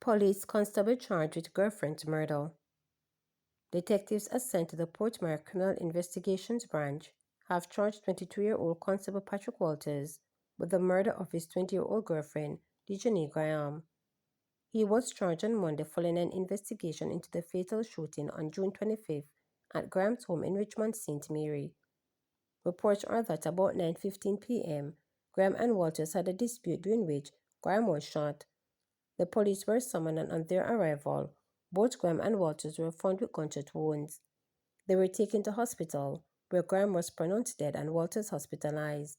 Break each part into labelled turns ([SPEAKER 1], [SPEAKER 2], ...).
[SPEAKER 1] Police constable charged with girlfriend's murder. Detectives assigned to the Portmore Criminal Investigations Branch have charged 22-year-old Constable Patrick Walters with the murder of his 20-year-old girlfriend, Dejanae Graham. He was charged on Monday following an investigation into the fatal shooting on June 25th at Graham's home in Richmond, St. Mary. Reports are that about 9:15 p.m., Graham and Walters had a dispute during which Graham was shot. The police were summoned, and on their arrival, both Graham and Walters were found with gunshot wounds. They were taken to hospital, where Graham was pronounced dead and Walters hospitalized.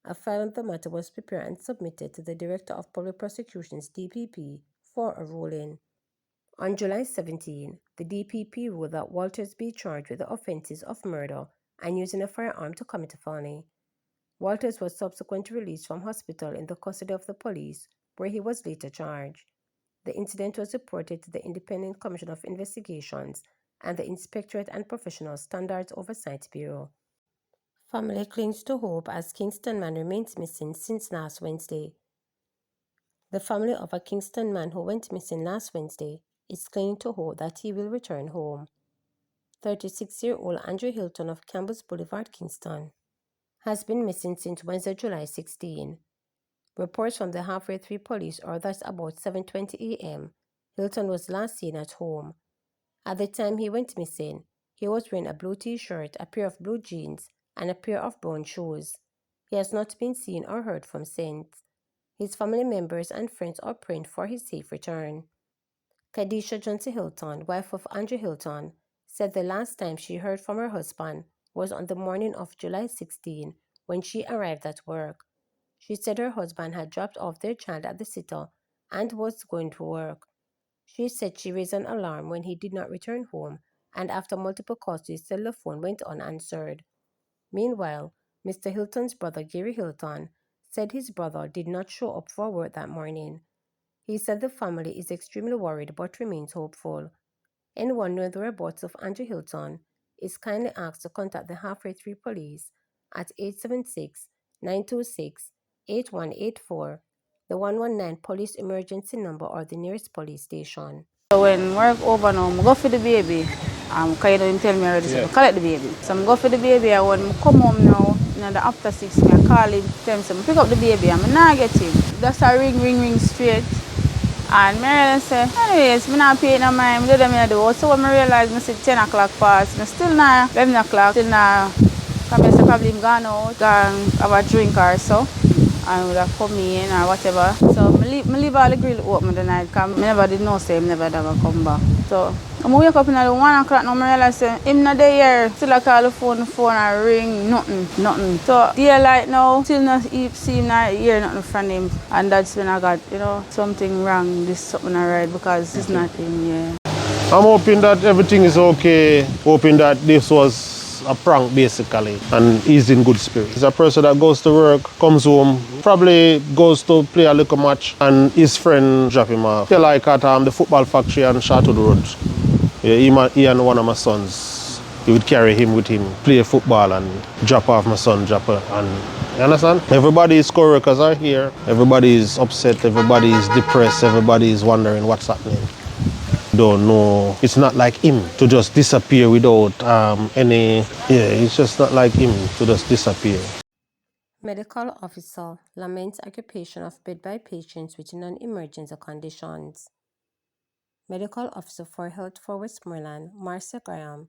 [SPEAKER 1] A file on the matter was prepared and submitted to the Director of Public Prosecutions (DPP) for a ruling. On July 17, the DPP ruled that Walters be charged with the offenses of murder and using a firearm to commit a felony. Walters was subsequently released from hospital in the custody of the police, where he was later charged. The incident was reported to the Independent Commission of Investigations and the Inspectorate and Professional Standards Oversight Bureau. Family clings to hope as Kingston man remains missing since last Wednesday. The family of a Kingston man who went missing last Wednesday is clinging to hope that he will return home. 36-year-old Andrew Hilton of Campbell's Boulevard, Kingston, has been missing since Wednesday, July 16. Reports from the Halfway Tree Police are that about 7:20 a.m., Hilton was last seen at home. At the time he went missing, he was wearing a blue t-shirt, a pair of blue jeans, and a pair of brown shoes. He has not been seen or heard from since. His family members and friends are praying for his safe return. Kadisha Johnson Hilton, wife of Andrew Hilton, said the last time she heard from her husband was on the morning of July 16 when she arrived at work. She said her husband had dropped off their child at the sitter and was going to work. She said she raised an alarm when he did not return home, and after multiple calls to his cellular phone went unanswered. Meanwhile, Mr. Hilton's brother Gary Hilton said his brother did not show up for work that morning. He said the family is extremely worried but remains hopeful. Anyone knowing the whereabouts of Andrew Hilton is kindly asked to contact the Halfway Tree Police at 876-926-8184, the 119 police emergency number, or the nearest police station.
[SPEAKER 2] So when work over now, I go for the baby. Kind of tell me already, so I collect the baby. So I go for the baby, and when I come home now, after 6, I call him, tell him, so I pick up the baby, and I not get him. That's a ring straight. And I realize, anyways, I not pay no mind, I do them in the house. So when I realize, I see 10 o'clock pass, I still not 11 o'clock, still not, I probably gone out, and have a drink or so. And would have come in or whatever. So I leave all the grill open the night because I never did know say him never ever come back. So I wake up in the 1 o'clock now, I realize him not there. Still I call the phone and ring, nothing. So daylight now, still not see him, not hear nothing from him. And that's when I got, something wrong, this something alright, because it's not him, yeah.
[SPEAKER 3] I'm hoping that everything is okay, hoping that this was a prank basically, and he's in good spirits. He's a person that goes to work, comes home, probably goes to play a little match, and his friend drop him off. They like at the football factory on Shattered Road. Yeah, he and one of my sons, he would carry him with him, play football and drop off my son, and you understand? Everybody's co-workers are here, everybody is upset, everybody is depressed, everybody is wondering what's happening. Don't know. It's not like him to just disappear without it's just not like him to just disappear.
[SPEAKER 1] Medical officer laments occupation of bed by patients with non-emergency conditions. Medical officer for Health for Westmoreland, Marcia Graham,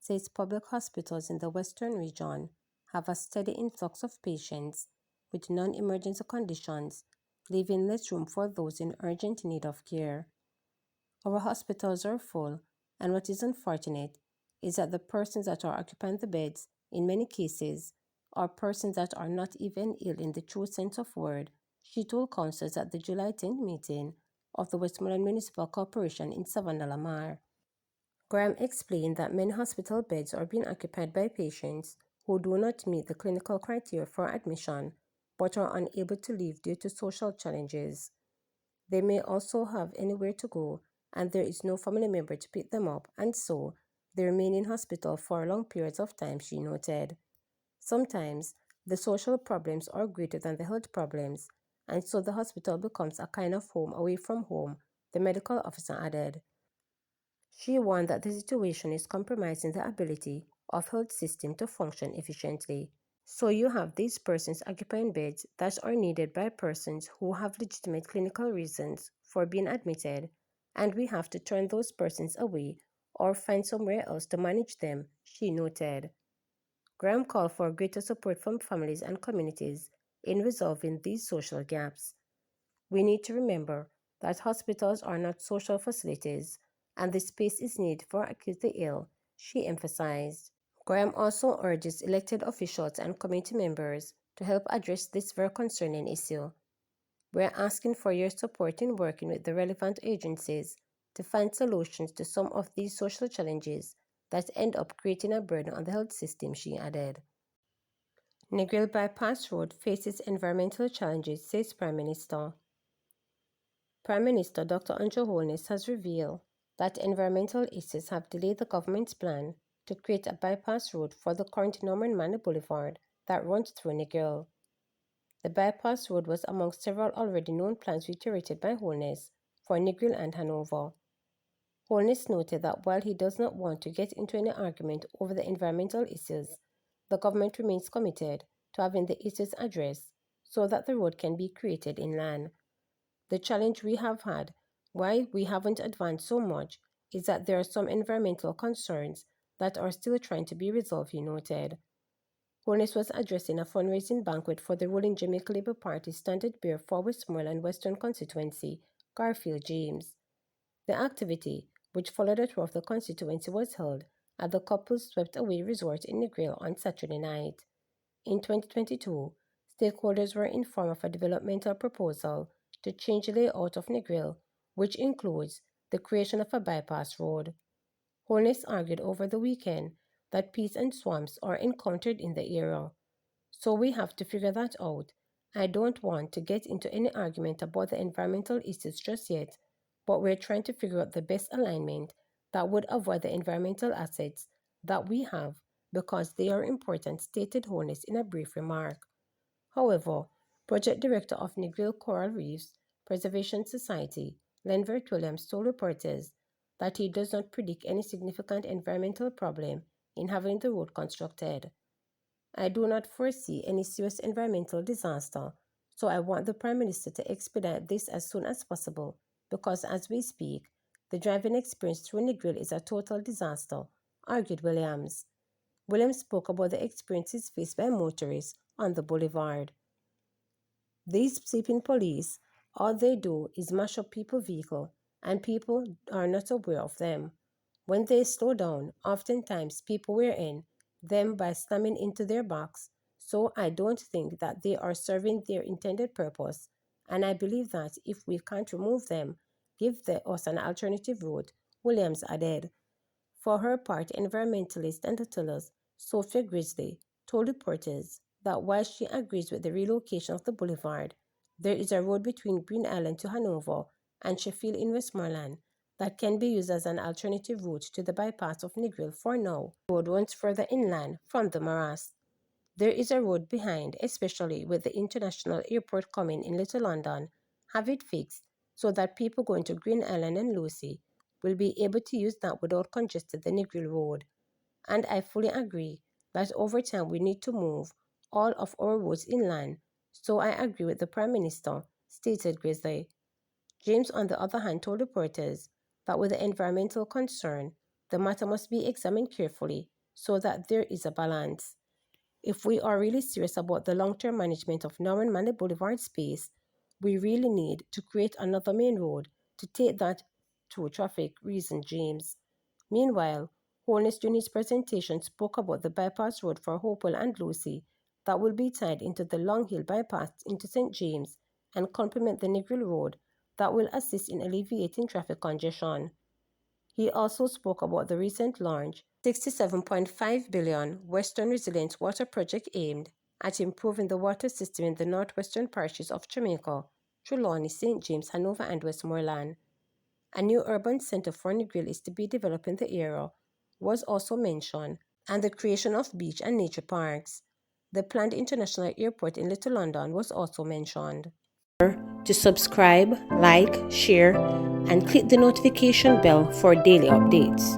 [SPEAKER 1] says public hospitals in the Western region have a steady influx of patients with non-emergency conditions, leaving less room for those in urgent need of care. Our hospitals are full, and what is unfortunate is that the persons that are occupying the beds, in many cases, are persons that are not even ill in the true sense of word, she told councillors at the July 10th meeting of the Westmoreland Municipal Corporation in Savannah Lamar. Graham explained that many hospital beds are being occupied by patients who do not meet the clinical criteria for admission but are unable to leave due to social challenges. They may also have anywhere to go, and there is no family member to pick them up, and so they remain in hospital for long periods of time, she noted. Sometimes, the social problems are greater than the health problems, and so the hospital becomes a kind of home away from home, the medical officer added. She warned that the situation is compromising the ability of health system to function efficiently. So you have these persons occupying beds that are needed by persons who have legitimate clinical reasons for being admitted, and we have to turn those persons away or find somewhere else to manage them, she noted. Graham called for greater support from families and communities in resolving these social gaps. We need to remember that hospitals are not social facilities, and the space is needed for acutely ill, she emphasized. Graham also urges elected officials and committee members to help address this very concerning issue. We're asking for your support in working with the relevant agencies to find solutions to some of these social challenges that end up creating a burden on the health system, she added. Negril Bypass Road faces environmental challenges, says Prime Minister. Prime Minister Dr. Andrew Holness has revealed that environmental issues have delayed the government's plan to create a bypass road for the current Norman Manor Boulevard that runs through Negril. The bypass road was among several already known plans reiterated by Holness for Negril and Hanover. Holness noted that while he does not want to get into any argument over the environmental issues, the government remains committed to having the issues addressed so that the road can be created inland. The challenge we have had, why we haven't advanced so much, is that there are some environmental concerns that are still trying to be resolved, he noted. Holness was addressing a fundraising banquet for the ruling Jamaica Labour Party standard bearer for Westmoreland Western constituency, Garfield James. The activity, which followed a tour of the constituency, was held at the couple's swept-away resort in Negril on Saturday night. In 2022, stakeholders were informed of a developmental proposal to change the layout of Negril, which includes the creation of a bypass road. Holness argued over the weekend that peats and swamps are encountered in the area. So we have to figure that out. I don't want to get into any argument about the environmental issues just yet, but we're trying to figure out the best alignment that would avoid the environmental assets that we have because they are important, stated Holness in a brief remark. However, Project Director of Negril Coral Reefs Preservation Society, Lenvert Williams, told reporters that he does not predict any significant environmental problem in having the road constructed. I do not foresee any serious environmental disaster, so I want the Prime Minister to expedite this as soon as possible because as we speak, the driving experience through Negril is a total disaster, argued Williams. Williams spoke about the experiences faced by motorists on the boulevard. These sleeping police, all they do is mash up people's vehicles, and people are not aware of them. When they slow down, oftentimes people wear in them by slamming into their backs, so I don't think that they are serving their intended purpose, and I believe that if we can't remove them, give us an alternative route, Williams added. For her part, environmentalist and Attila's Sophia Grizzly told reporters that while she agrees with the relocation of the boulevard, there is a road between Green Island to Hanover and Sheffield in Westmoreland that can be used as an alternative route to the bypass of Negril for now. The road runs further inland from the morass. There is a road behind, especially with the international airport coming in Little London. Have it fixed so that people going to Green Island and Lucy will be able to use that without congesting the Negril Road. And I fully agree that over time we need to move all of our roads inland. So I agree with the Prime Minister, stated Grizzly. James, on the other hand, told reporters that with the environmental concern, the matter must be examined carefully so that there is a balance. If we are really serious about the long-term management of Norman Manor Boulevard space, we really need to create another main road to take that to traffic, reasoned James. Meanwhile, Holness during his presentation spoke about the bypass road for Hopewell and Lucy that will be tied into the Long Hill bypass into St. James and complement the Negril Road that will assist in alleviating traffic congestion. He also spoke about the recent launch $67.5 billion Western Resilience Water Project aimed at improving the water system in the northwestern parishes of Jamaica, Trelawney, St. James, Hanover, and Westmoreland. A new urban center for Negril is to be developed in the area, was also mentioned, and the creation of beach and nature parks. The planned international airport in Little London was also mentioned. To subscribe, like, share, and click the notification bell for daily updates.